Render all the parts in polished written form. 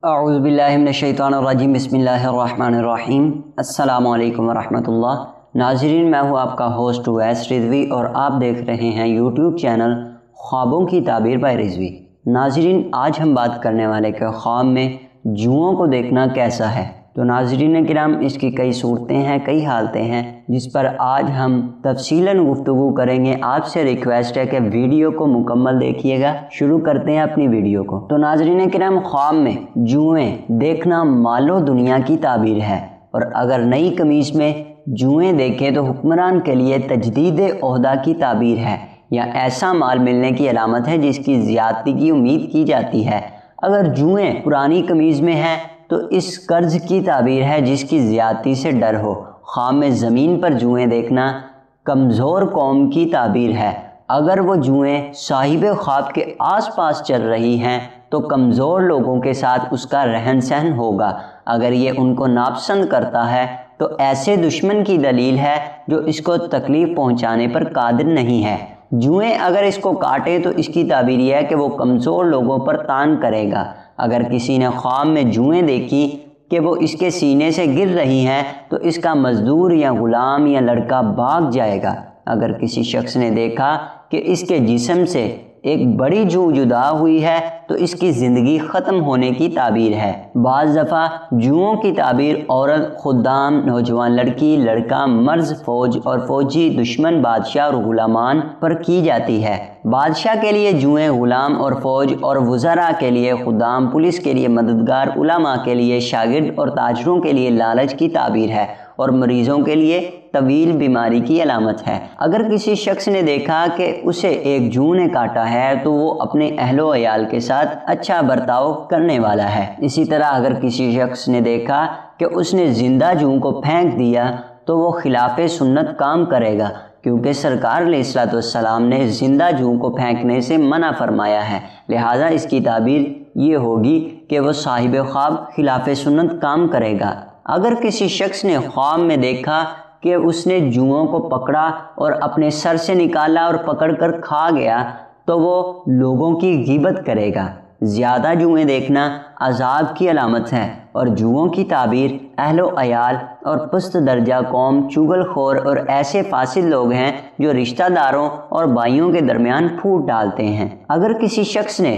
اعوذ باللہ من الشیطان الرجیم بسم اللہ الرحمن الرحیم السلام علیکم ورحمۃ اللہ۔ ناظرین، میں ہوں آپ کا ہوسٹ اویس رضوی اور آپ دیکھ رہے ہیں یوٹیوب چینل خوابوں کی تعبیر بائی رضوی۔ ناظرین، آج ہم بات کرنے والے کہ خواب میں جوؤں کو دیکھنا کیسا ہے۔ تو ناظرین کرام، اس کی کئی صورتیں ہیں، کئی حالتیں ہیں جس پر آج ہم تفصیلاً گفتگو کریں گے۔ آپ سے ریکویسٹ ہے کہ ویڈیو کو مکمل دیکھیے گا۔ شروع کرتے ہیں اپنی ویڈیو کو۔ تو ناظرین کرام، خواب میں جوئیں دیکھنا مال و دنیا کی تعبیر ہے، اور اگر نئی قمیص میں جوئیں دیکھیں تو حکمران کے لیے تجدید عہدہ کی تعبیر ہے، یا ایسا مال ملنے کی علامت ہے جس کی زیادتی کی امید کی جاتی ہے۔ اگر جوئیں پرانی قمیض میں ہیں تو اس قرض کی تعبیر ہے جس کی زیادتی سے ڈر ہو۔ خواب میں زمین پر جوئیں دیکھنا کمزور قوم کی تعبیر ہے۔ اگر وہ جوئیں صاحب خواب کے آس پاس چل رہی ہیں تو کمزور لوگوں کے ساتھ اس کا رہن سہن ہوگا۔ اگر یہ ان کو ناپسند کرتا ہے تو ایسے دشمن کی دلیل ہے جو اس کو تکلیف پہنچانے پر قادر نہیں ہے۔ جوئیں اگر اس کو کاٹے تو اس کی تعبیر یہ ہے کہ وہ کمزور لوگوں پر طعن کرے گا۔ اگر کسی نے خواب میں جوئیں دیکھی کہ وہ اس کے سینے سے گر رہی ہیں تو اس کا مزدور یا غلام یا لڑکا بھاگ جائے گا۔ اگر کسی شخص نے دیکھا کہ اس کے جسم سے ایک بڑی جو جدا ہوئی ہے تو اس کی زندگی ختم ہونے کی تعبیر ہے۔ بعض دفعہ جوؤں کی تعبیر عورت، خدام، نوجوان لڑکی، لڑکا، مرد فوج اور فوجی، دشمن، بادشاہ اور غلامان پر کی جاتی ہے۔ بادشاہ کے لیے جوئیں، غلام اور فوج اور وزراء کے لیے خدام، پولیس کے لیے مددگار، علماء کے لیے شاگرد اور تاجروں کے لیے لالچ کی تعبیر ہے، اور مریضوں کے لیے طویل بیماری کی علامت ہے۔ اگر کسی شخص نے دیکھا کہ اسے ایک جوں نے کاٹا ہے تو وہ اپنے اہل و عیال کے ساتھ اچھا برتاؤ کرنے والا ہے۔ اسی طرح اگر کسی شخص نے دیکھا کہ اس نے زندہ جوں کو پھینک دیا تو وہ خلاف سنت کام کرے گا، کیونکہ سرکار علیہ الصلوۃ والسلام نے زندہ جوں کو پھینکنے سے منع فرمایا ہے، لہٰذا اس کی تعبیر یہ ہوگی کہ وہ صاحب خواب خلاف سنت کام کرے گا۔ اگر کسی شخص نے خواب میں دیکھا کہ اس نے جوؤں کو پکڑا اور اپنے سر سے نکالا اور پکڑ کر کھا گیا تو وہ لوگوں کی غیبت کرے گا۔ زیادہ جوئیں دیکھنا عذاب کی علامت ہے، اور جوؤں کی تعبیر اہل و عیال اور پست درجہ قوم، چغل خور اور ایسے فاسد لوگ ہیں جو رشتہ داروں اور بھائیوں کے درمیان پھوٹ ڈالتے ہیں۔ اگر کسی شخص نے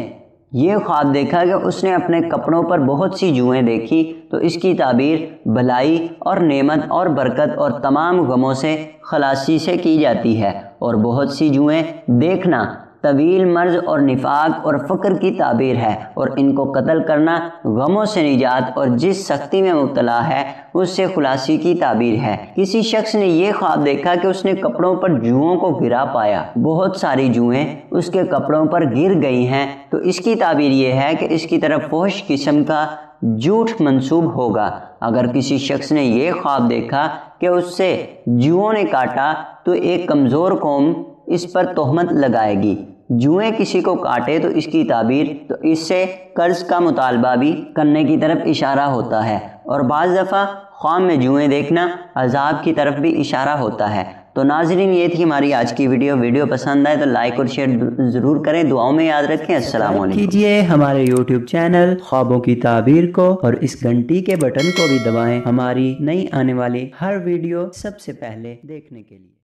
یہ خواب دیکھا کہ اس نے اپنے کپڑوں پر بہت سی جوئیں دیکھی تو اس کی تعبیر بھلائی اور نعمت اور برکت اور تمام غموں سے خلاصی سے کی جاتی ہے، اور بہت سی جوئیں دیکھنا طویل مرض اور نفاق اور فقر کی تعبیر ہے، اور ان کو قتل کرنا غموں سے نجات اور جس سختی میں مبتلا ہے اس سے خلاصی کی تعبیر ہے۔ کسی شخص نے یہ خواب دیکھا کہ اس نے کپڑوں پر جوؤں کو گرا پایا، بہت ساری جوئیں اس کے کپڑوں پر گر گئی ہیں تو اس کی تعبیر یہ ہے کہ اس کی طرف فحش قسم کا جھوٹ منسوب ہوگا۔ اگر کسی شخص نے یہ خواب دیکھا کہ اس سے جوؤں نے کاٹا تو ایک کمزور قوم اس پر تہمت لگائے گی۔ جوئیں کسی کو کاٹے تو اس کی تعبیر تو اس سے قرض کا مطالبہ بھی کرنے کی طرف اشارہ ہوتا ہے، اور بعض دفعہ خواب میں جوئیں دیکھنا عذاب کی طرف بھی اشارہ ہوتا ہے۔ تو ناظرین، یہ تھی ہماری آج کی ویڈیو پسند آئے تو لائک اور شیئر ضرور کریں، دعاؤں میں یاد رکھیں۔ السلام علیکم۔ کیجئے ہمارے یوٹیوب چینل خوابوں کی تعبیر کو، اور اس گھنٹی کے بٹن کو بھی دبائیں ہماری نئی آنے والی ہر ویڈیو سب سے پہلے دیکھنے کے لیے۔